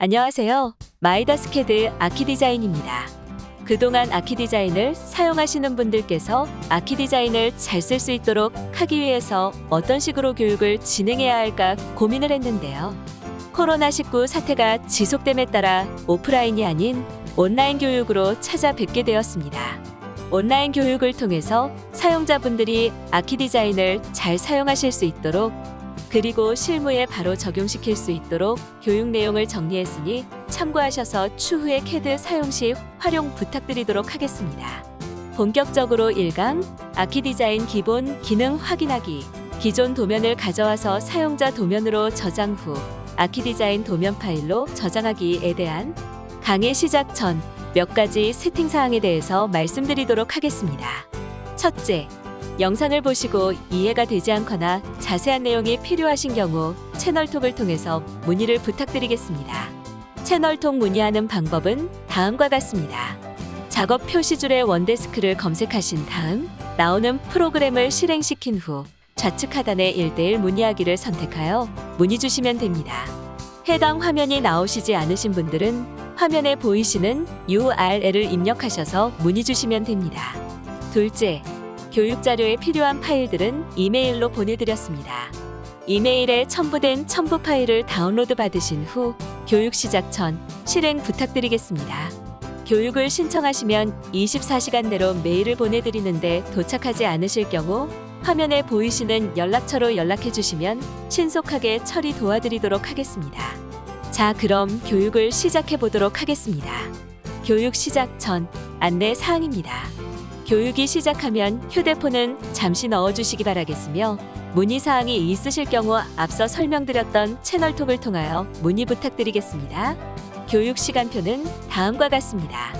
안녕하세요. 마이다스캐드 아키디자인입니다. 그동안 아키디자인을 사용하시는 분들께서 아키디자인을 잘 쓸 수 있도록 하기 위해서 어떤 식으로 교육을 진행해야 할까 고민을 했는데요. 코로나19 사태가 지속됨에 따라 오프라인이 아닌 온라인 교육으로 찾아뵙게 되었습니다. 온라인 교육을 통해서 사용자분들이 아키디자인을 잘 사용하실 수 있도록 그리고 실무에 바로 적용시킬 수 있도록 교육 내용을 정리했으니 참고하셔서 추후에 캐드 사용 시 활용 부탁드리도록 하겠습니다. 본격적으로 1강 아키디자인 기본 기능 확인하기. 기존 도면을 가져와서 사용자 도면으로 저장 후 아키디자인 도면 파일로 저장하기에 대한 강의 시작 전 몇 가지 세팅사항에 대해서 말씀드리도록 하겠습니다. 첫째, 영상을 보시고 이해가 되지 않거나 자세한 내용이 필요하신 경우 채널톡을 통해서 문의를 부탁드리겠습니다. 채널톡 문의하는 방법은 다음과 같습니다. 작업 표시줄에 원데스크를 검색하신 다음 나오는 프로그램을 실행시킨 후 좌측 하단의 1:1 문의하기를 선택하여 문의 주시면 됩니다. 해당 화면이 나오시지 않으신 분들은 화면에 보이시는 URL을 입력하셔서 문의 주시면 됩니다. 둘째, 교육 자료에 필요한 파일들은 이메일로 보내드렸습니다. 이메일에 첨부된 첨부 파일을 다운로드 받으신 후 교육 시작 전 실행 부탁드리겠습니다. 교육을 신청하시면 24시간 내로 메일을 보내드리는데 도착하지 않으실 경우 화면에 보이시는 연락처로 연락해 주시면 신속하게 처리 도와드리도록 하겠습니다. 자, 그럼 교육을 시작해 보도록 하겠습니다. 교육 시작 전 안내 사항입니다. 교육이 시작하면 휴대폰은 잠시 넣어주시기 바라겠으며 문의사항이 있으실 경우 앞서 설명드렸던 채널톡을 통하여 문의 부탁드리겠습니다. 교육 시간표는 다음과 같습니다.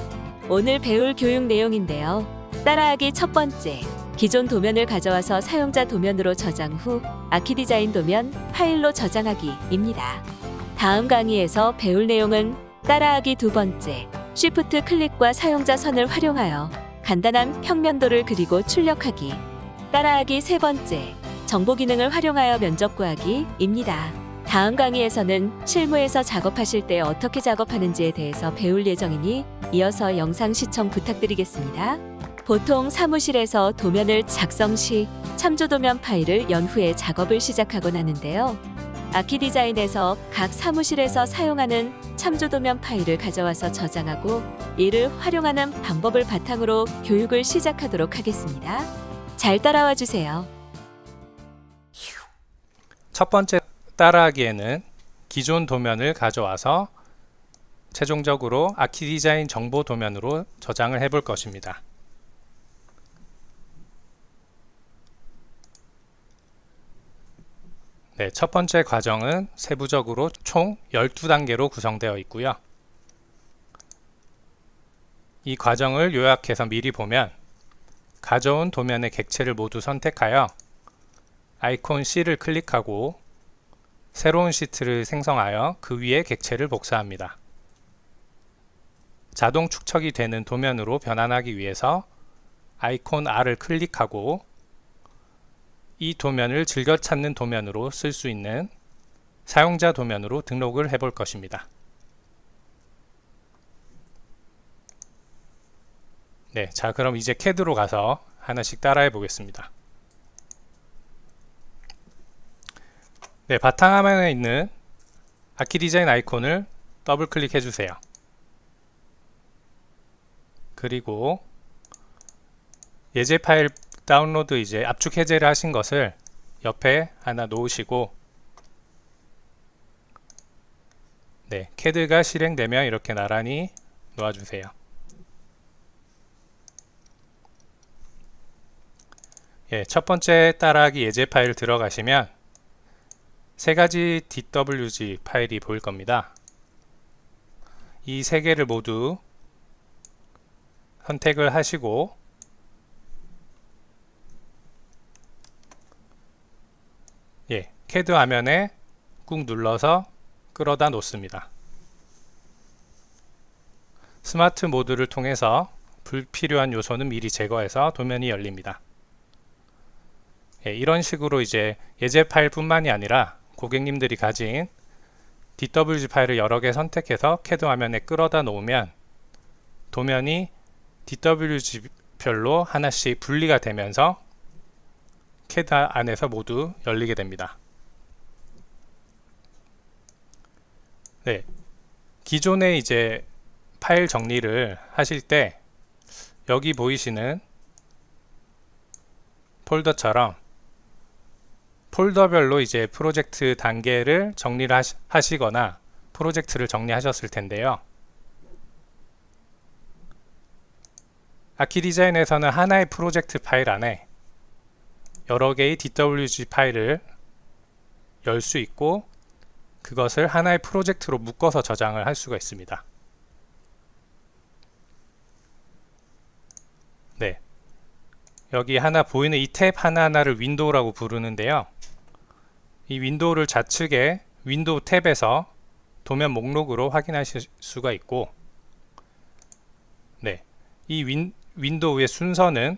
오늘 배울 교육 내용인데요. 따라하기 첫 번째, 기존 도면을 가져와서 사용자 도면으로 저장 후 아키디자인 도면 파일로 저장하기입니다. 다음 강의에서 배울 내용은 따라하기 두 번째, 쉬프트 클릭과 사용자 선을 활용하여 간단한 평면도를 그리고 출력하기. 따라하기 세 번째, 정보 기능을 활용하여 면적 구하기입니다. 다음 강의에서는 실무에서 작업하실 때 어떻게 작업하는지에 대해서 배울 예정이니 이어서 영상 시청 부탁드리겠습니다. 보통 사무실에서 도면을 작성 시 참조 도면 파일을 연 후에 작업을 시작하곤 하는데요. 아키디자인에서 각 사무실에서 사용하는 참조 도면 파일을 가져와서 저장하고 이를 활용하는 방법을 바탕으로 교육을 시작하도록 하겠습니다. 잘 따라와 주세요. 첫 번째 따라하기에는 기존 도면을 가져와서 최종적으로 아키디자인 정보 도면으로 저장을 해볼 것입니다. 네, 첫 번째 과정은 세부적으로 총 12단계로 구성되어 있고요. 이 과정을 요약해서 미리 보면 가져온 도면의 객체를 모두 선택하여 아이콘 C를 클릭하고 새로운 시트를 생성하여 그 위에 객체를 복사합니다. 자동 축적이 되는 도면으로 변환하기 위해서 아이콘 R을 클릭하고 이 도면을 즐겨 찾는 도면으로 쓸 수 있는 사용자 도면으로 등록을 해볼 것입니다. 네, 자 그럼 이제 캐드로 가서 하나씩 따라해 보겠습니다. 네, 바탕화면에 있는 아키디자인 아이콘을 더블 클릭해 주세요. 그리고 예제 파일 다운로드 이제 압축 해제를 하신 것을 옆에 하나 놓으시고 네, 캐드가 실행되면 이렇게 나란히 놓아주세요. 예, 첫 번째 따라하기 예제 파일 들어가시면 세 가지 DWG 파일이 보일 겁니다. 이 세 개를 모두 선택을 하시고 예, 캐드 화면에 꾹 눌러서 끌어다 놓습니다. 스마트 모드를 통해서 불필요한 요소는 미리 제거해서 도면이 열립니다. 예, 이런 식으로 이제 예제 파일뿐만이 아니라 고객님들이 가진 DWG 파일을 여러 개 선택해서 CAD 화면에 끌어다 놓으면 도면이 DWG별로 하나씩 분리가 되면서 CAD 안에서 모두 열리게 됩니다. 네, 기존에 이제 파일 정리를 하실 때 여기 보이시는 폴더처럼 폴더별로 이제 프로젝트 단계를 정리를 하시거나 프로젝트를 정리하셨을 텐데요. 아키디자인에서는 하나의 프로젝트 파일 안에 여러 개의 DWG 파일을 열 수 있고 그것을 하나의 프로젝트로 묶어서 저장을 할 수가 있습니다. 네, 여기 하나 보이는 이 탭 하나하나를 윈도우라고 부르는데요. 이 윈도우를 좌측에 윈도우 탭에서 도면 목록으로 확인하실 수가 있고, 네, 이 윈도우의 순서는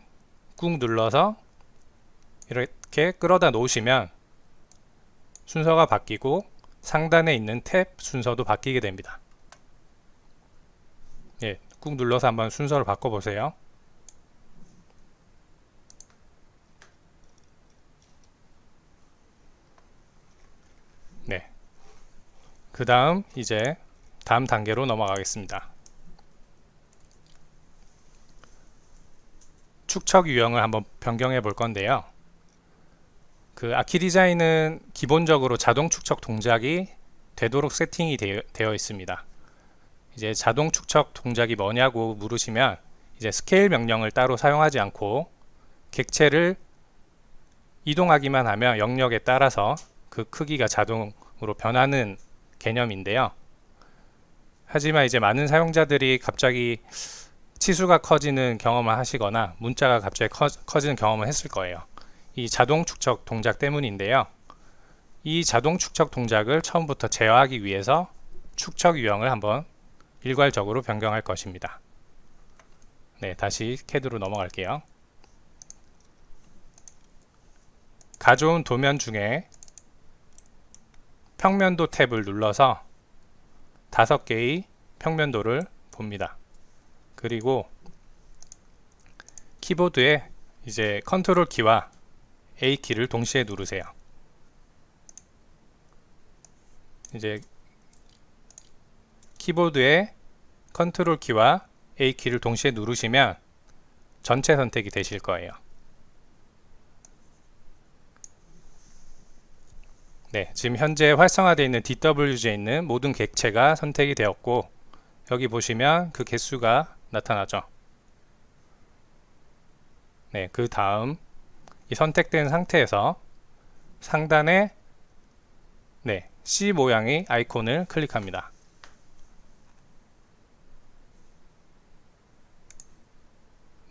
꾹 눌러서 이렇게 끌어다 놓으시면 순서가 바뀌고 상단에 있는 탭 순서도 바뀌게 됩니다. 예, 꾹 눌러서 한번 순서를 바꿔보세요. 네, 그 다음 이제 다음 단계로 넘어가겠습니다. 축척 유형을 한번 변경해 볼 건데요. 그 아키디자인은 기본적으로 자동 축척 동작이 되도록 세팅이 되어 있습니다. 이제 자동 축척 동작이 뭐냐고 물으시면 이제 스케일 명령을 따로 사용하지 않고 객체를 이동하기만 하면 영역에 따라서 그 크기가 자동으로 변하는 개념인데요. 하지만 이제 많은 사용자들이 갑자기 치수가 커지는 경험을 하시거나 문자가 갑자기 커지는 경험을 했을 거예요. 이 자동 축척 동작 때문인데요. 이 자동 축척 동작을 처음부터 제어하기 위해서 축척 유형을 한번 일괄적으로 변경할 것입니다. 네, 다시 CAD로 넘어갈게요. 가져온 도면 중에 평면도 탭을 눌러서 5개의 평면도를 봅니다. 그리고 키보드에 이제 컨트롤 키와 A 키를 동시에 누르세요. 이제 키보드에 컨트롤 키와 A 키를 동시에 누르시면 전체 선택이 되실 거예요. 네, 지금 현재 활성화되어 있는 DWG에 있는 모든 객체가 선택이 되었고 여기 보시면 그 개수가 나타나죠. 네, 그 다음 이 선택된 상태에서 상단에 네, C 모양의 아이콘을 클릭합니다.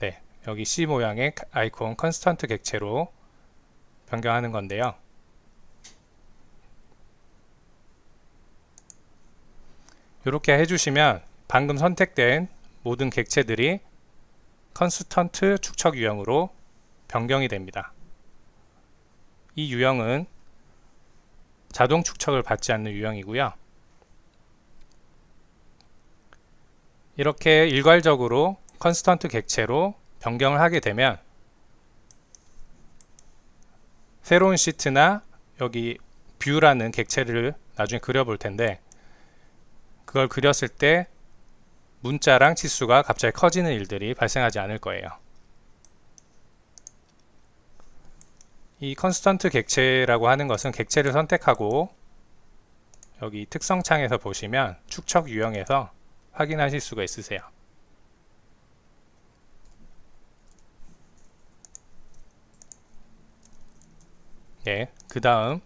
네, 여기 C 모양의 아이콘 컨스턴트 객체로 변경하는 건데요. 이렇게 해주시면 방금 선택된 모든 객체들이 컨스턴트 축척 유형으로 변경이 됩니다. 이 유형은 자동 축척을 받지 않는 유형이고요. 이렇게 일괄적으로 컨스턴트 객체로 변경을 하게 되면 새로운 시트나 여기 뷰라는 객체를 나중에 그려볼 텐데 그걸 그렸을 때 문자랑 치수가 갑자기 커지는 일들이 발생하지 않을 거예요. 이 컨스턴트 객체라고 하는 것은 객체를 선택하고 여기 특성 창에서 보시면 축척 유형에서 확인하실 수가 있으세요. 네, 그 다음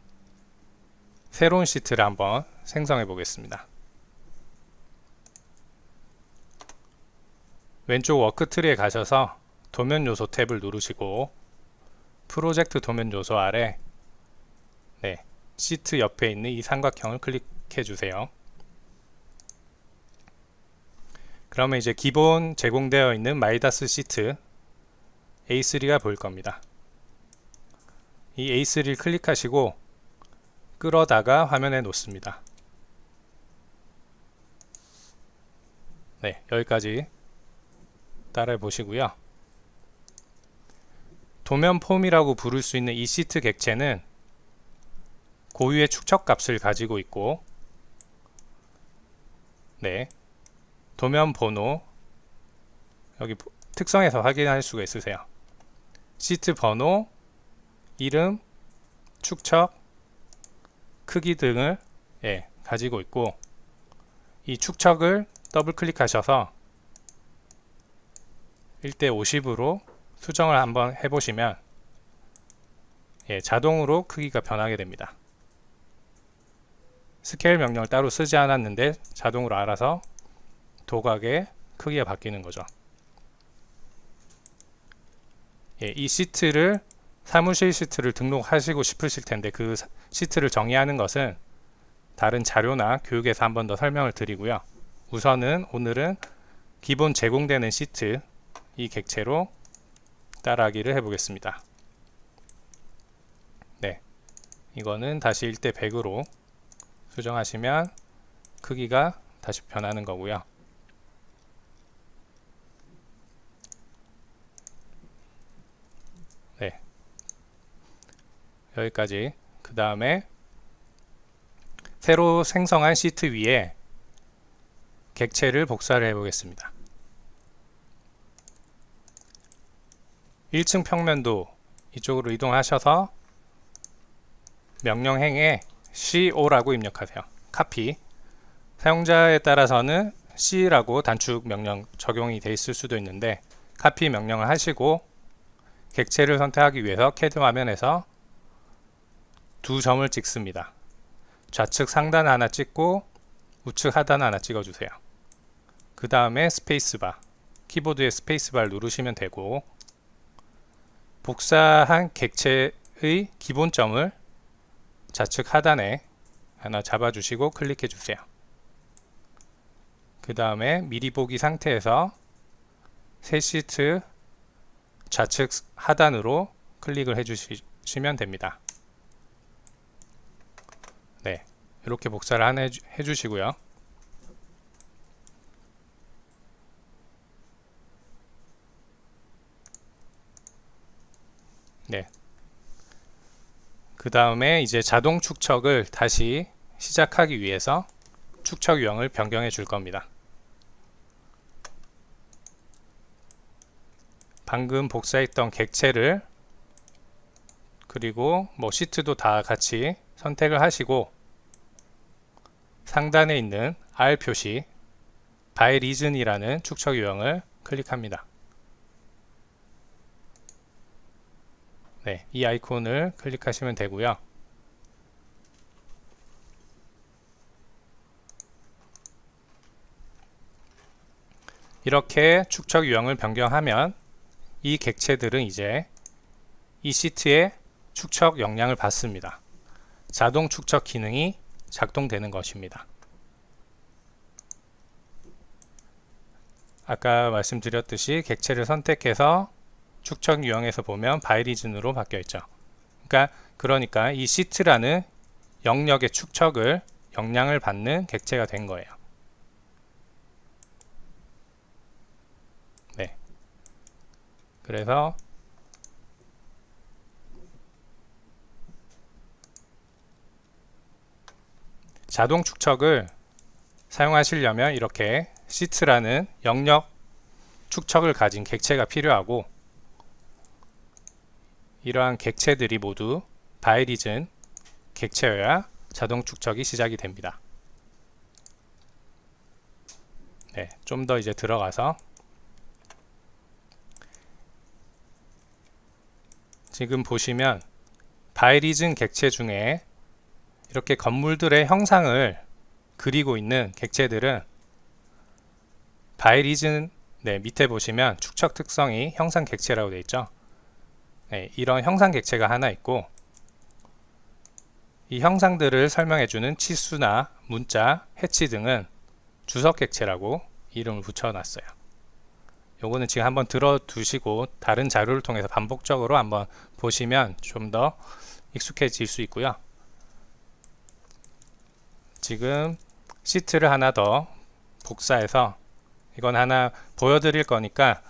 새로운 시트를 한번 생성해 보겠습니다. 왼쪽 워크트리에 가셔서 도면 요소 탭을 누르시고 프로젝트 도면 요소 아래 네, 시트 옆에 있는 이 삼각형을 클릭해 주세요. 그러면 이제 기본 제공되어 있는 마이다스 시트 A3가 보일 겁니다. 이 A3를 클릭하시고 끌어다가 화면에 놓습니다. 네, 여기까지 따라해 보시고요. 도면 폼이라고 부를 수 있는 이 시트 객체는 고유의 축척 값을 가지고 있고, 네, 도면 번호 여기 특성에서 확인할 수가 있으세요. 시트 번호, 이름, 축척, 크기 등을 가지고 있고, 이 축척을 더블 클릭하셔서 1:50으로 수정을 한번 해보시면 자동으로 크기가 변하게 됩니다. 스케일 명령을 따로 쓰지 않았는데 자동으로 알아서 도각의 크기가 바뀌는 거죠. 이 시트를 사무실 시트를 등록하시고 싶으실 텐데 그 시트를 정의하는 것은 다른 자료나 교육에서 한 번 더 설명을 드리고요. 우선은 오늘은 기본 제공되는 시트 이 객체로 따라하기를 해보겠습니다. 네, 이거는 다시 1:100으로 수정하시면 크기가 다시 변하는 거고요. 네, 여기까지. 그 다음에 새로 생성한 시트 위에 객체를 복사를 해 보겠습니다. 1층 평면도 이쪽으로 이동하셔서 명령행에 CO라고 입력하세요. 카피. 사용자에 따라서는 C라고 단축 명령 적용이 되어 있을 수도 있는데 카피 명령을 하시고 객체를 선택하기 위해서 CAD 화면에서 두 점을 찍습니다. 좌측 상단 하나 찍고 우측 하단 하나 찍어주세요. 그 다음에 스페이스바, 키보드의 스페이스바를 누르시면 되고, 복사한 객체의 기본점을 좌측 하단에 하나 잡아주시고 클릭해 주세요. 그 다음에 미리 보기 상태에서 새 시트 좌측 하단으로 클릭을 해주시면 됩니다. 네, 이렇게 복사를 하나 해주시고요. 네. 그 다음에 이제 자동 축척을 다시 시작하기 위해서 축척 유형을 변경해 줄 겁니다. 방금 복사했던 객체를 그리고 시트도 다 같이 선택을 하시고 상단에 있는 R 표시 by region이라는 축척 유형을 클릭합니다. 네, 이 아이콘을 클릭하시면 되고요. 이렇게 축척 유형을 변경하면 이 객체들은 이제 이 시트의 축척 역량을 받습니다. 자동 축척 기능이 작동되는 것입니다. 아까 말씀드렸듯이 객체를 선택해서 축척 유형에서 보면 바이리즌으로 바뀌어 있죠. 그러니까 이 시트라는 영역의 축척을 역량을 받는 객체가 된 거예요. 네. 그래서 자동 축척을 사용하시려면 이렇게 시트라는 영역 축척을 가진 객체가 필요하고, 이러한 객체들이 모두 바이리즌 객체여야 자동 축척이 시작이 됩니다. 네, 좀 더 이제 들어가서 지금 보시면 바이리즌 객체 중에 이렇게 건물들의 형상을 그리고 있는 객체들은 바이리즌 밑에 보시면 축척 특성이 형상 객체라고 되어 있죠. 네, 이런 형상 객체가 하나 있고, 이 형상들을 설명해주는 치수나 문자, 해치 등은 주석 객체라고 이름을 붙여놨어요. 요거는 지금 한번 들어두시고 다른 자료를 통해서 반복적으로 한번 보시면 좀 더 익숙해질 수 있고요. 지금 시트를 하나 더 복사해서 이건 하나 보여드릴 거니까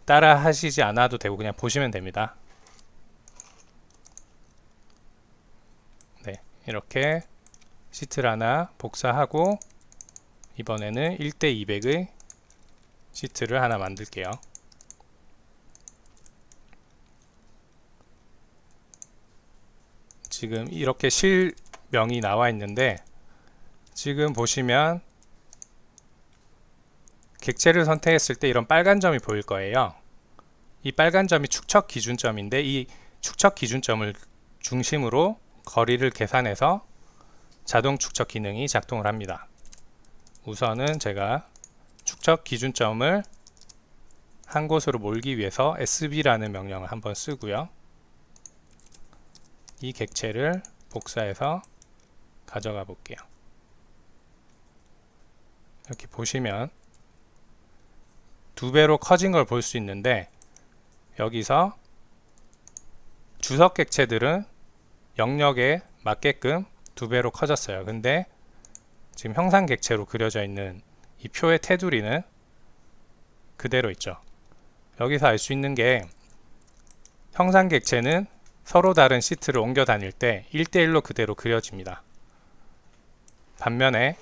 따라 하시지 않아도 되고 그냥 보시면 됩니다. 네, 이렇게 시트를 하나 복사하고 이번에는 1:200의 시트를 하나 만들게요. 지금 이렇게 실명이 나와 있는데 지금 보시면 객체를 선택했을 때 이런 빨간 점이 보일 거예요. 이 빨간 점이 축척 기준점인데 이 축척 기준점을 중심으로 거리를 계산해서 자동 축척 기능이 작동을 합니다. 우선은 제가 축척 기준점을 한 곳으로 몰기 위해서 SB라는 명령을 한번 쓰고요. 이 객체를 복사해서 가져가 볼게요. 이렇게 보시면 2배로 커진 걸 볼 수 있는데 여기서 주석 객체들은 영역에 맞게끔 2배로 커졌어요. 근데 지금 형상 객체로 그려져 있는 이 표의 테두리는 그대로 있죠. 여기서 알 수 있는 게 형상 객체는 서로 다른 시트를 옮겨 다닐 때 1:1로 그대로 그려집니다. 반면에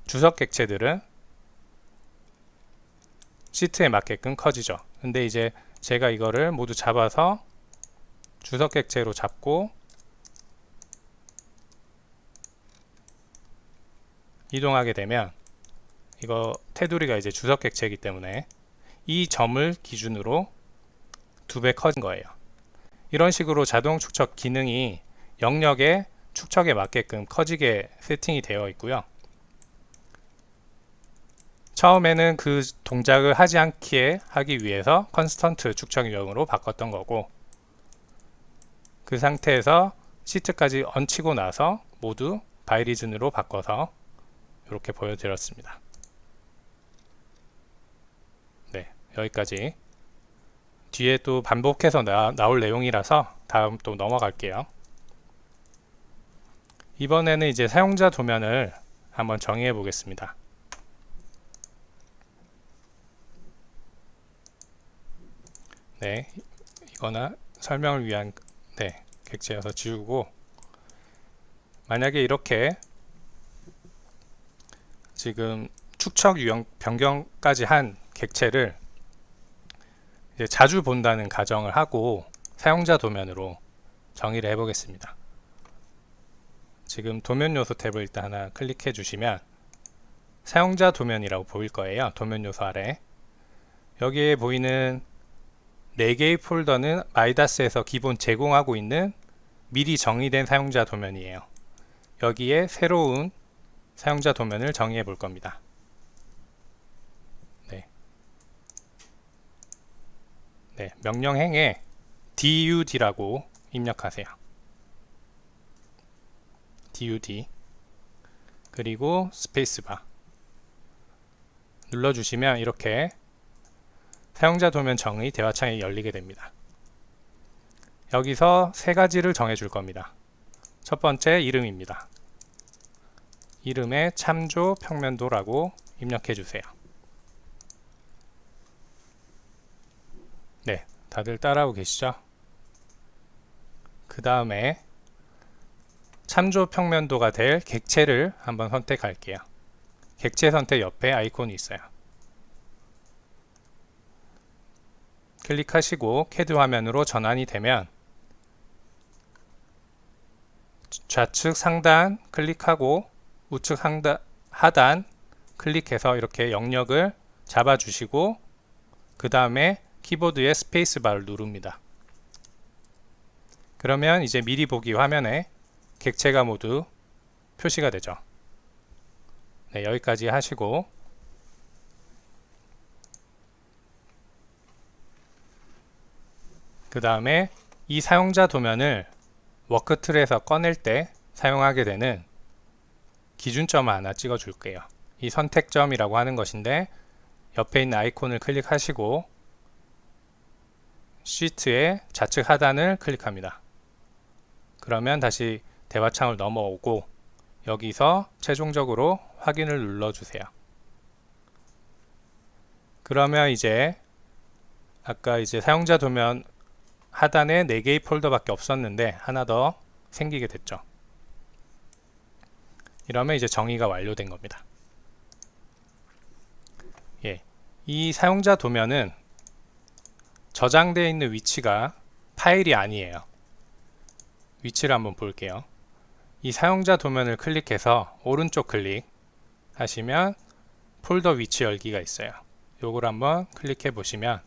주석 객체들은 시트에 맞게끔 커지죠. 근데 이제 제가 이거를 모두 잡아서 주석 객체로 잡고 이동하게 되면 이거 테두리가 이제 주석 객체이기 때문에 이 점을 기준으로 2배 커진 거예요. 이런 식으로 자동 축척 기능이 영역의 축척에 맞게끔 커지게 세팅이 되어 있고요. 처음에는 그 동작을 하지 않게 하기 위해서 컨스턴트 축척용으로 바꿨던 거고 그 상태에서 시트까지 얹히고 나서 모두 바이리즌으로 바꿔서 이렇게 보여드렸습니다. 네, 여기까지. 뒤에 또 반복해서 나올 내용이라서 다음 또 넘어갈게요. 이번에는 이제 사용자 도면을 한번 정의해 보겠습니다. 네, 이거나 설명을 위한 객체여서 지우고 만약에 이렇게 지금 축척 유형 변경까지 한 객체를 이제 자주 본다는 가정을 하고 사용자 도면으로 정의를 해보겠습니다. 지금 도면 요소 탭을 일단 하나 클릭해 주시면 사용자 도면이라고 보일 거예요. 도면 요소 아래 여기에 보이는 4개의 폴더는 마이다스에서 기본 제공하고 있는 미리 정의된 사용자 도면이에요. 여기에 새로운 사용자 도면을 정의해 볼 겁니다. 네, 명령행에 DUD라고 입력하세요. DUD 그리고 스페이스바 눌러주시면 이렇게 사용자 도면 정의 대화창이 열리게 됩니다. 여기서 3가지를 정해 줄 겁니다. 첫 번째 이름입니다. 이름에 참조 평면도라고 입력해 주세요. 네, 다들 따라하고 계시죠? 그 다음에 참조 평면도가 될 객체를 한번 선택할게요. 객체 선택 옆에 아이콘이 있어요. 클릭하시고 캐드 화면으로 전환이 되면 좌측 상단 클릭하고 우측 하단 클릭해서 이렇게 영역을 잡아주시고 그 다음에 키보드의 스페이스바를 누릅니다. 그러면 이제 미리 보기 화면에 객체가 모두 표시가 되죠. 네, 여기까지 하시고 그 다음에 이 사용자 도면을 워크틀에서 꺼낼 때 사용하게 되는 기준점을 하나 찍어 줄게요. 이 선택점이라고 하는 것인데 옆에 있는 아이콘을 클릭하시고 시트의 좌측 하단을 클릭합니다. 그러면 다시 대화창을 넘어오고 여기서 최종적으로 확인을 눌러주세요. 그러면 이제 아까 이제 사용자 도면 하단에 4개의 폴더밖에 없었는데 하나 더 생기게 됐죠. 이러면 이제 정의가 완료된 겁니다. 예, 이 사용자 도면은 저장되어 있는 위치가 파일이 아니에요. 위치를 한번 볼게요. 이 사용자 도면을 클릭해서 오른쪽 클릭 하시면 폴더 위치 열기가 있어요. 요걸 한번 클릭해 보시면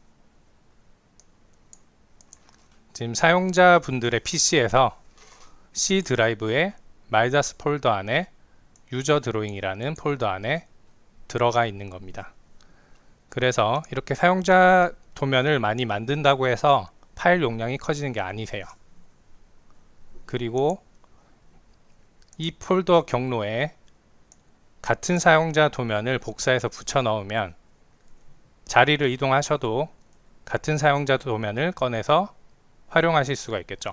지금 사용자분들의 PC에서 C 드라이브의 마이다스 폴더 안에 유저 드로잉이라는 폴더 안에 들어가 있는 겁니다. 그래서 이렇게 사용자 도면을 많이 만든다고 해서 파일 용량이 커지는 게 아니세요. 그리고 이 폴더 경로에 같은 사용자 도면을 복사해서 붙여 넣으면 자리를 이동하셔도 같은 사용자 도면을 꺼내서 활용하실 수가 있겠죠.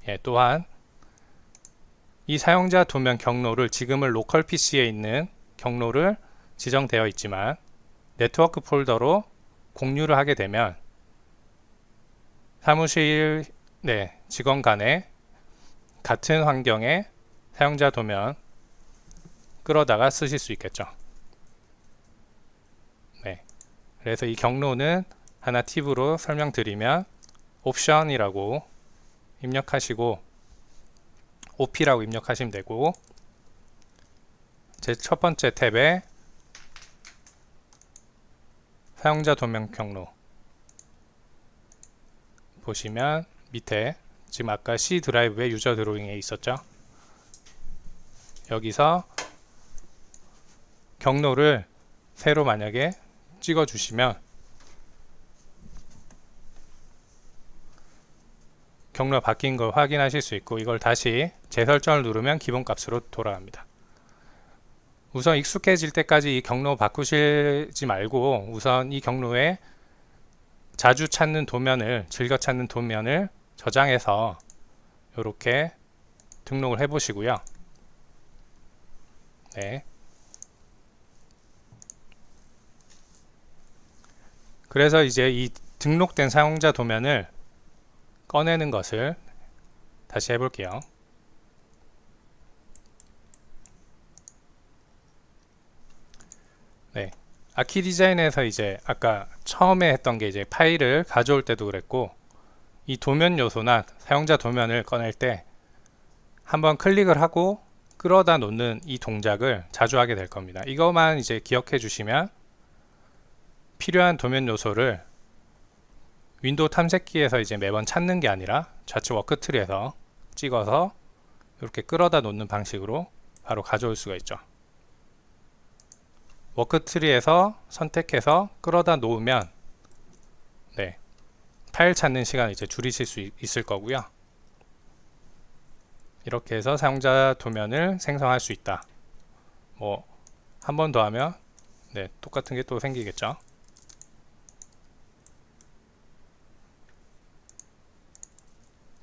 예, 또한 이 사용자 도면 경로를 지금은 로컬 PC에 있는 경로를 지정되어 있지만 네트워크 폴더로 공유를 하게 되면 사무실 직원 간에 같은 환경에 사용자 도면 끌어다가 쓰실 수 있겠죠. 네, 그래서 이 경로는 하나 팁으로 설명드리면 옵션이라고 입력하시고 OP라고 입력하시면 되고 제 첫 번째 탭에 사용자 도면 경로 보시면 밑에 지금 아까 C 드라이브의 유저 드로잉에 있었죠. 여기서 경로를 새로 만약에 찍어 주시면 경로가 바뀐 걸 확인하실 수 있고 이걸 다시 재설정을 누르면 기본값으로 돌아갑니다. 우선 익숙해질 때까지 이 경로 바꾸시지 말고 우선 이 경로에 자주 찾는 도면을 즐겨 찾는 도면을 저장해서 이렇게 등록을 해 보시고요. 네. 그래서 이제 이 등록된 사용자 도면을 꺼내는 것을 다시 해볼게요. 네, 아키디자인에서 이제 아까 처음에 했던 게 이제 파일을 가져올 때도 그랬고 이 도면 요소나 사용자 도면을 꺼낼 때 한번 클릭을 하고 끌어다 놓는 이 동작을 자주 하게 될 겁니다. 이것만 이제 기억해 주시면 필요한 도면 요소를 윈도우 탐색기에서 이제 매번 찾는 게 아니라 좌측 워크트리에서 찍어서 이렇게 끌어다 놓는 방식으로 바로 가져올 수가 있죠. 워크트리에서 선택해서 끌어다 놓으면 파일 찾는 시간을 이제 줄이실 수 있을 거고요. 이렇게 해서 사용자 도면을 생성할 수 있다. 뭐 한 번 더 하면 똑같은 게 또 생기겠죠.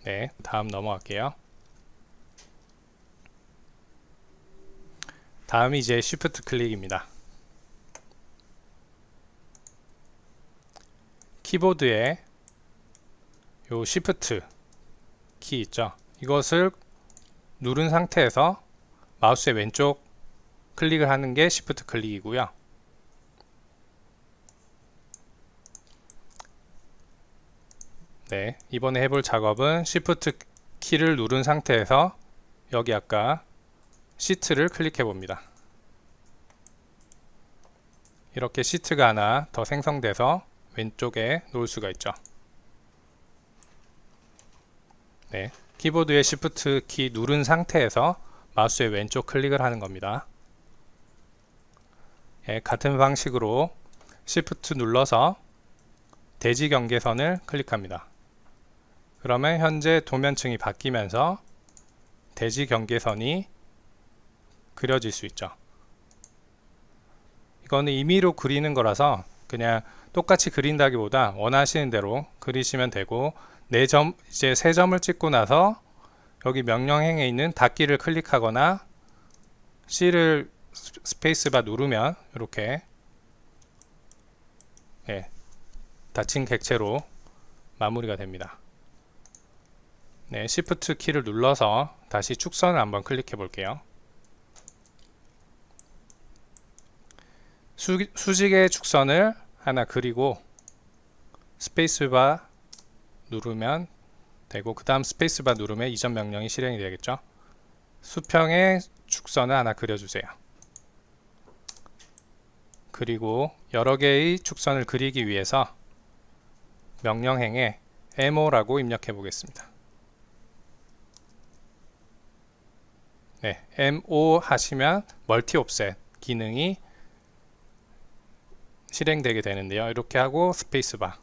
네, 다음 넘어갈게요. 다음이 이제 Shift 클릭입니다. 키보드에 요 Shift 키 있죠. 이것을 누른 상태에서 마우스의 왼쪽 클릭을 하는 게 Shift 클릭이고요. 네, 이번에 해볼 작업은 Shift 키를 누른 상태에서 여기 아까 시트를 클릭해 봅니다. 이렇게 시트가 하나 더 생성돼서 왼쪽에 놓을 수가 있죠. 네, 키보드의 Shift 키 누른 상태에서 마우스의 왼쪽 클릭을 하는 겁니다. 네, 같은 방식으로 Shift 눌러서 대지 경계선을 클릭합니다. 그러면 현재 도면층이 바뀌면서 대지 경계선이 그려질 수 있죠. 이거는 임의로 그리는 거라서 그냥 똑같이 그린다기보다 원하시는 대로 그리시면 되고 이제 세 점을 찍고 나서 여기 명령행에 있는 닫기를 클릭하거나 C를 스페이스바 누르면 이렇게 네, 닫힌 객체로 마무리가 됩니다. 네, Shift 키를 눌러서 다시 축선을 한번 클릭해 볼게요. 수직의 축선을 하나 그리고 스페이스바 누르면 되고, 그 다음 스페이스바 누르면 이전 명령이 실행이 되겠죠. 수평의 축선을 하나 그려주세요. 그리고 여러 개의 축선을 그리기 위해서 명령행에 MO라고 입력해 보겠습니다. 네, MO 하시면 멀티 옵셋 기능이 실행되게 되는데요. 이렇게 하고 스페이스바.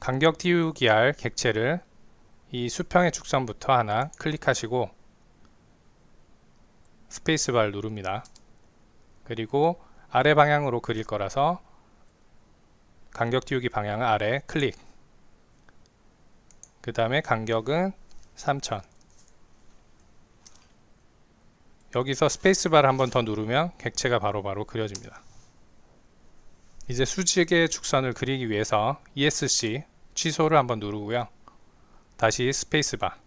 간격 띄우기 할 객체를 이 수평의 축선부터 하나 클릭하시고 스페이스바를 누릅니다. 그리고 아래 방향으로 그릴 거라서 간격 띄우기 방향은 아래 클릭. 그 다음에 간격은 3000. 여기서 스페이스바를 한 번 더 누르면 객체가 바로바로 그려집니다. 이제 수직의 축선을 그리기 위해서 ESC 취소를 한번 누르고요. 다시 스페이스바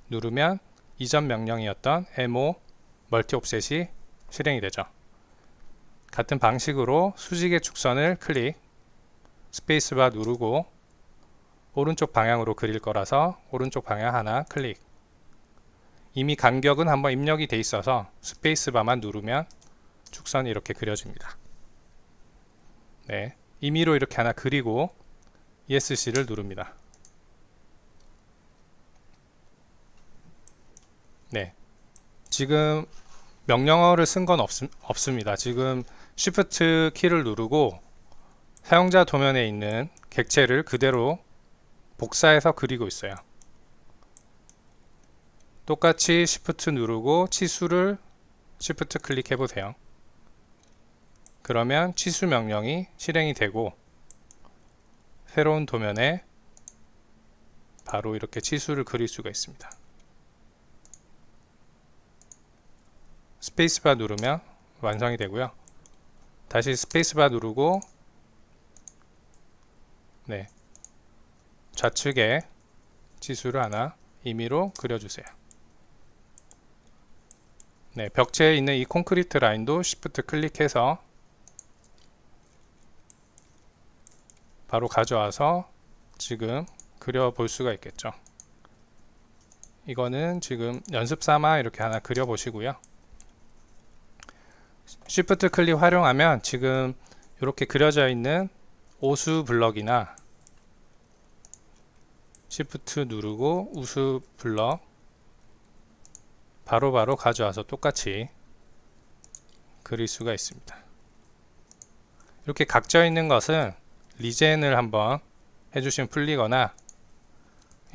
누르면 이전 명령이었던 MO 멀티 옵셋이 실행이 되죠. 같은 방식으로 수직의 축선을 클릭, 스페이스바 누르고 오른쪽 방향으로 그릴 거라서 오른쪽 방향 하나 클릭. 이미 간격은 한번 입력이 돼 있어서 스페이스바만 누르면 축선이 이렇게 그려집니다. 네, 임의로 이렇게 하나 그리고 ESC를 누릅니다. 네, 지금 명령어를 쓴 건 없습니다. 지금 Shift 키를 누르고 사용자 도면에 있는 객체를 그대로 복사해서 그리고 있어요. 똑같이 Shift 누르고 치수를 Shift 클릭해 보세요. 그러면 치수 명령이 실행이 되고 새로운 도면에 바로 이렇게 치수를 그릴 수가 있습니다. 스페이스바 누르면 완성이 되고요. 다시 스페이스바 누르고 네, 좌측에 치수를 하나 임의로 그려주세요. 네, 벽체에 있는 이 콘크리트 라인도 Shift 클릭해서 바로 가져와서 지금 그려볼 수가 있겠죠. 이거는 지금 연습 삼아 이렇게 하나 그려보시고요. Shift 클릭 활용하면 지금 이렇게 그려져 있는 오수 블럭이나 Shift 누르고 우수 블럭 바로바로 가져와서 똑같이 그릴 수가 있습니다. 이렇게 각져 있는 것은 리젠을 한번 해주시면 풀리거나,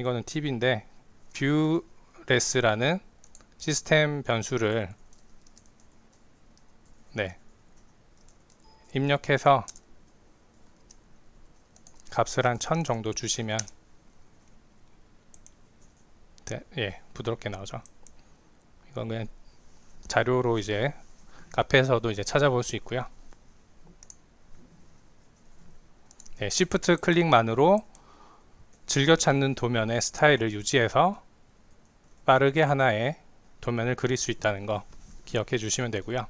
이거는 팁인데 뷰레스라는 시스템 변수를 네, 입력해서 값을 한 1000 정도 주시면 네, 예, 부드럽게 나오죠. 이건 그냥 자료로 이제 카페에서도 이제 찾아볼 수 있고요. 네, Shift 클릭만으로 즐겨 찾는 도면의 스타일을 유지해서 빠르게 하나의 도면을 그릴 수 있다는 거 기억해 주시면 되고요.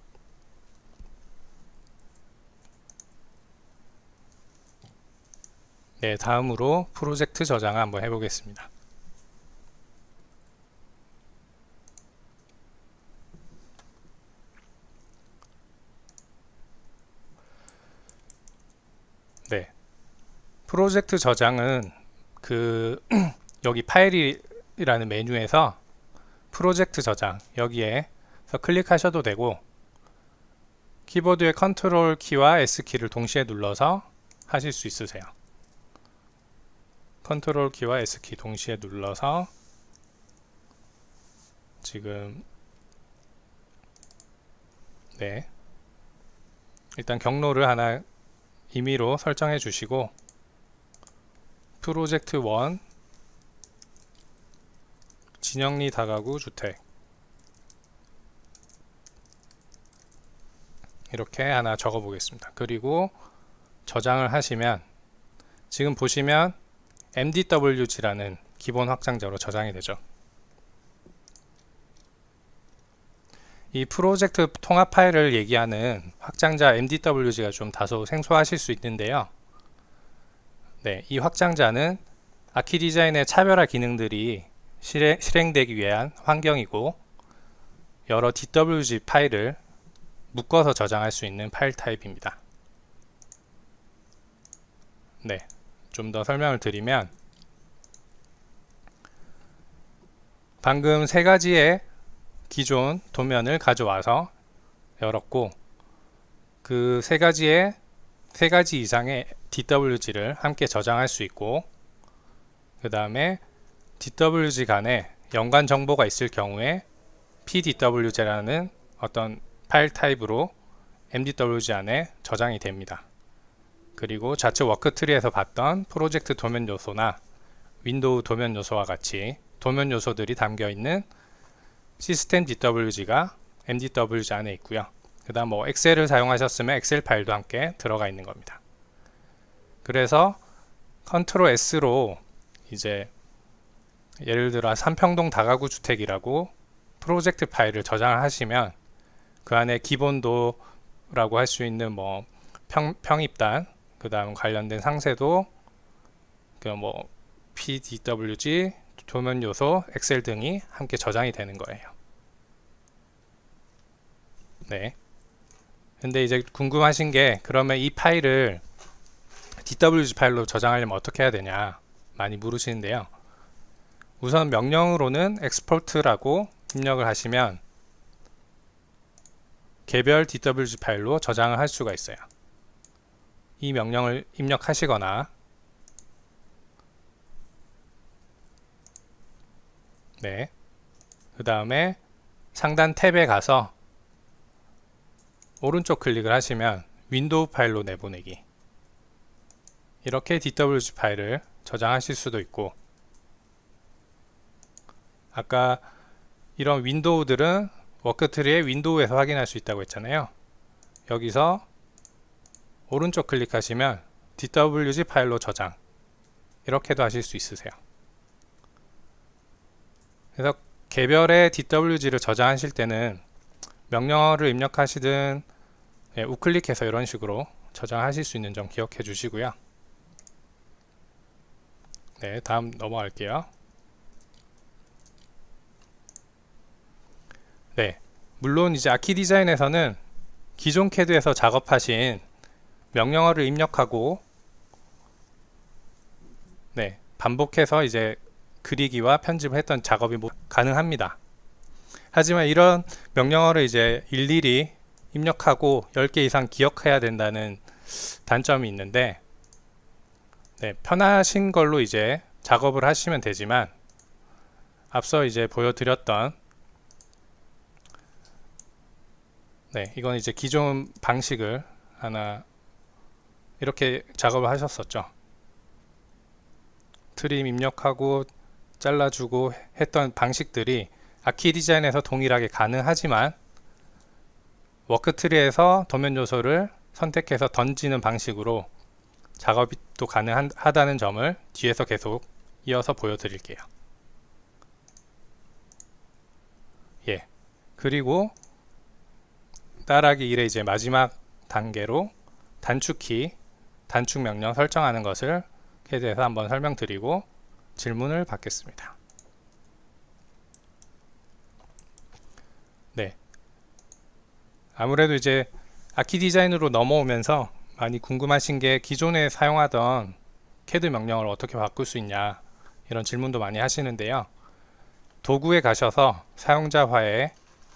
네, 다음으로 프로젝트 저장을 한번 해보겠습니다. 네, 프로젝트 저장은 여기 파일이라는 메뉴에서 프로젝트 저장 여기에서 클릭하셔도 되고, 키보드의 컨트롤 키와 S 키를 동시에 눌러서 하실 수 있으세요. 컨트롤 키와 S 키 동시에 눌러서 지금 네, 일단 경로를 하나 임의로 설정해 주시고, 프로젝트 1 진영리 다가구 주택 이렇게 하나 적어 보겠습니다. 그리고 저장을 하시면 지금 보시면 MDWG라는 기본 확장자로 저장이 되죠. 이 프로젝트 통합 파일을 얘기하는 확장자 MDWG가 좀 다소 생소하실 수 있는데요. 네, 이 확장자는 아키디자인의 차별화 기능들이 실행되기 위한 환경이고 여러 DWG 파일을 묶어서 저장할 수 있는 파일 타입입니다. 네, 좀 더 설명을 드리면 방금 세 가지의 기존 도면을 가져와서 열었고 그 세 가지 이상의 DWG를 함께 저장할 수 있고 그 다음에 DWG 간에 연관 정보가 있을 경우에 PDWG라는 어떤 파일 타입으로 MDWG 안에 저장이 됩니다. 그리고 좌측 워크트리에서 봤던 프로젝트 도면 요소나 윈도우 도면 요소와 같이 도면 요소들이 담겨 있는 시스템 DWG가 MDWG 안에 있고요. 그 다음 뭐 엑셀을 사용하셨으면 엑셀 파일도 함께 들어가 있는 겁니다. 그래서 컨트롤 S로 이제 예를 들어 삼평동 다가구 주택이라고 프로젝트 파일을 저장을 하시면 그 안에 기본도라고 할 수 있는 뭐 평입단 그 다음 관련된 상세도 그 뭐 PDWG 도면 요소 엑셀 등이 함께 저장이 되는 거예요. 네. 근데 이제 궁금하신 게 그러면 이 파일을 DWG 파일로 저장하려면 어떻게 해야 되냐 많이 물으시는데요. 우선 명령으로는 export라고 입력을 하시면 개별 DWG 파일로 저장을 할 수가 있어요. 이 명령을 입력하시거나 네. 그 다음에 상단 탭에 가서 오른쪽 클릭을 하시면 윈도우 파일로 내보내기 이렇게 DWG 파일을 저장하실 수도 있고 아까 이런 윈도우들은 워크트리의 윈도우에서 확인할 수 있다고 했잖아요. 여기서 오른쪽 클릭하시면 DWG 파일로 저장 이렇게도 하실 수 있으세요. 그래서 개별의 DWG를 저장하실 때는 명령어를 입력하시든 우클릭해서 이런 식으로 저장하실 수 있는 점 기억해 주시고요. 네, 다음 넘어갈게요. 네, 물론 이제 아키디자인에서는 기존 캐드에서 작업하신 명령어를 입력하고 네, 반복해서 이제 그리기와 편집을 했던 작업이 가능합니다. 하지만 이런 명령어를 이제 일일이 입력하고 10개 이상 기억해야 된다는 단점이 있는데 네, 편하신 걸로 이제 작업을 하시면 되지만 앞서 이제 보여드렸던 네, 이건 이제 기존 방식을 하나 이렇게 작업을 하셨었죠. 트림 입력하고 잘라주고 했던 방식들이 아키디자인에서 동일하게 가능하지만 워크트리에서 도면 요소를 선택해서 던지는 방식으로 작업이 또 가능하다는 점을 뒤에서 계속 이어서 보여드릴게요. 예. 그리고 따라하기 1의 이제 마지막 단계로 단축키, 단축 명령 설정하는 것을 캐드에서 한번 설명드리고 질문을 받겠습니다. 네. 아무래도 이제 아키디자인으로 넘어오면서 많이 궁금하신 게 기존에 사용하던 캐드 명령을 어떻게 바꿀 수 있냐 이런 질문도 많이 하시는데요. 도구에 가셔서 사용자화에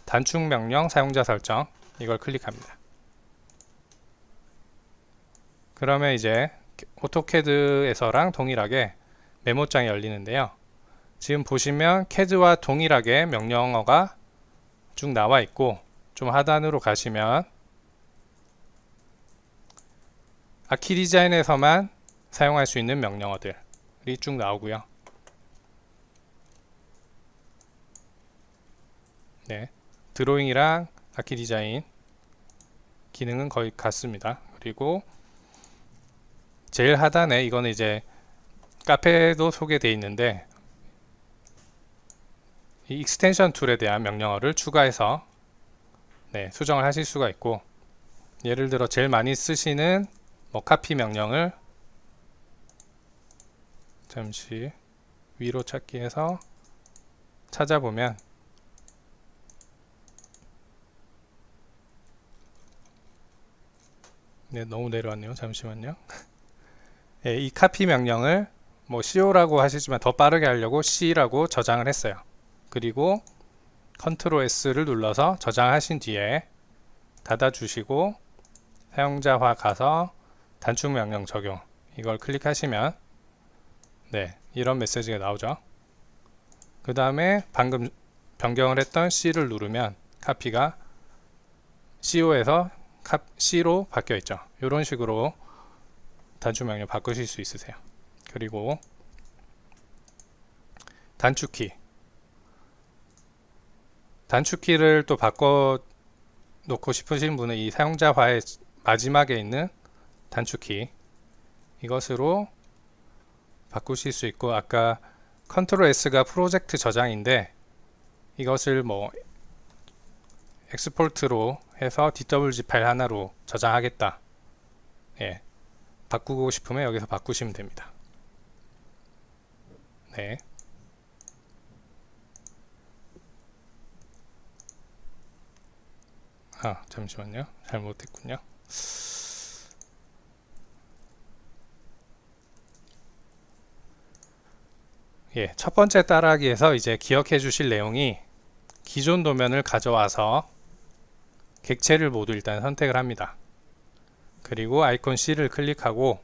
단축 명령 사용자 설정 이걸 클릭합니다. 그러면 이제 오토캐드에서랑 동일하게 메모장이 열리는데요. 지금 보시면 캐드와 동일하게 명령어가 쭉 나와 있고 좀 하단으로 가시면 아키디자인에서만 사용할 수 있는 명령어들이 쭉 나오고요. 네, 드로잉이랑 아키디자인 기능은 거의 같습니다. 그리고 제일 하단에 이거는 이제 카페도 소개되어 있는데 이 익스텐션 툴에 대한 명령어를 추가해서 수정을 하실 수가 있고, 예를 들어 제일 많이 쓰시는 카피 명령을 잠시 위로 찾기 해서 찾아보면 너무 내려왔네요. 잠시만요. 이 카피 명령을 CO라고 하시지만 더 빠르게 하려고 C라고 저장을 했어요. 그리고 컨트롤 S를 눌러서 저장하신 뒤에 닫아주시고 사용자화 가서 단축 명령 적용, 이걸 클릭하시면 이런 메시지가 나오죠. 그 다음에 방금 변경을 했던 C를 누르면 카피가 CO에서 C로 바뀌어 있죠. 이런 식으로 단축 명령 바꾸실 수 있으세요. 그리고 단축키를 또 바꿔 놓고 싶으신 분은 이 사용자화의 마지막에 있는 단축키, 이것으로 바꾸실 수 있고, 아까 컨트롤 S가 프로젝트 저장인데 이것을 엑스포트로 해서 DWG 파일 하나로 저장하겠다, 바꾸고 싶으면 여기서 바꾸시면 됩니다. 잠시만요. 잘못했군요. 첫 번째 따라하기에서 이제 기억해 주실 내용이, 기존 도면을 가져와서 객체를 모두 일단 선택을 합니다. 그리고 아이콘 C를 클릭하고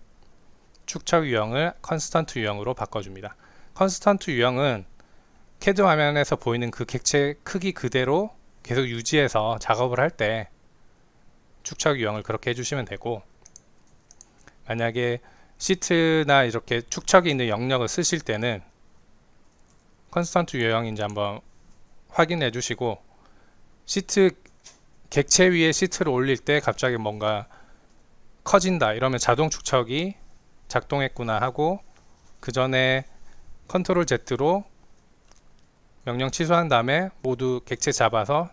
축척 유형을 컨스턴트 유형으로 바꿔줍니다. 컨스턴트 유형은 CAD 화면에서 보이는 그 객체 크기 그대로 계속 유지해서 작업을 할 때 축척 유형을 그렇게 해주시면 되고, 만약에 시트나 이렇게 축척이 있는 영역을 쓰실 때는 컨스턴트 유형인지 한번 확인해 주시고, 시트 객체 위에 시트를 올릴 때 갑자기 뭔가 커진다 이러면 자동 축척이 작동했구나 하고, 그 전에 컨트롤 Z로 명령 취소한 다음에 모두 객체 잡아서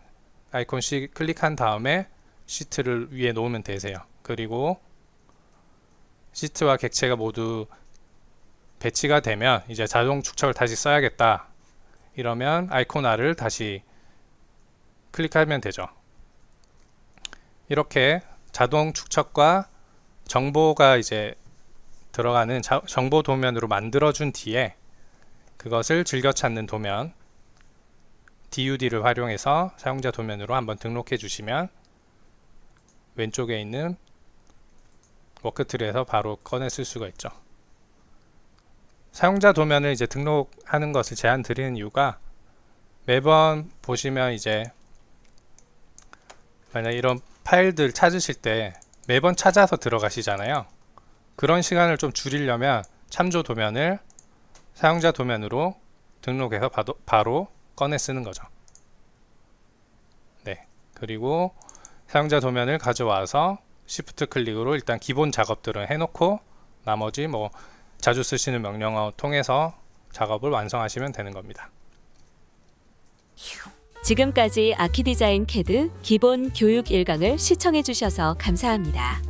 아이콘 C 클릭한 다음에 시트를 위에 놓으면 되세요. 그리고 시트와 객체가 모두 배치가 되면 이제 자동 축척을 다시 써야겠다 이러면 아이콘 R을 다시 클릭하면 되죠. 이렇게 자동 축척과 정보가 이제 들어가는 정보 도면으로 만들어준 뒤에 그것을 즐겨 찾는 도면 DUD를 활용해서 사용자 도면으로 한번 등록해 주시면 왼쪽에 있는 워크트리에서 바로 꺼내 쓸 수가 있죠. 사용자 도면을 이제 등록하는 것을 제안 드리는 이유가, 매번 보시면 이제 만약 이런 파일들 찾으실 때 매번 찾아서 들어가시잖아요. 그런 시간을 좀 줄이려면 참조 도면을 사용자 도면으로 등록해서 바로 꺼내 쓰는 거죠. 그리고 사용자 도면을 가져와서 Shift 클릭으로 일단 기본 작업들은 해놓고 나머지 자주 쓰시는 명령어 통해서 작업을 완성하시면 되는 겁니다. 지금까지 아키디자인 CAD 기본 교육 1강을 시청해 주셔서 감사합니다.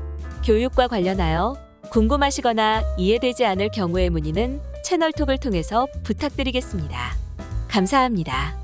교육과 관련하여 궁금하시거나 이해되지 않을 경우의 문의는 채널톡을 통해서 부탁드리겠습니다. 감사합니다.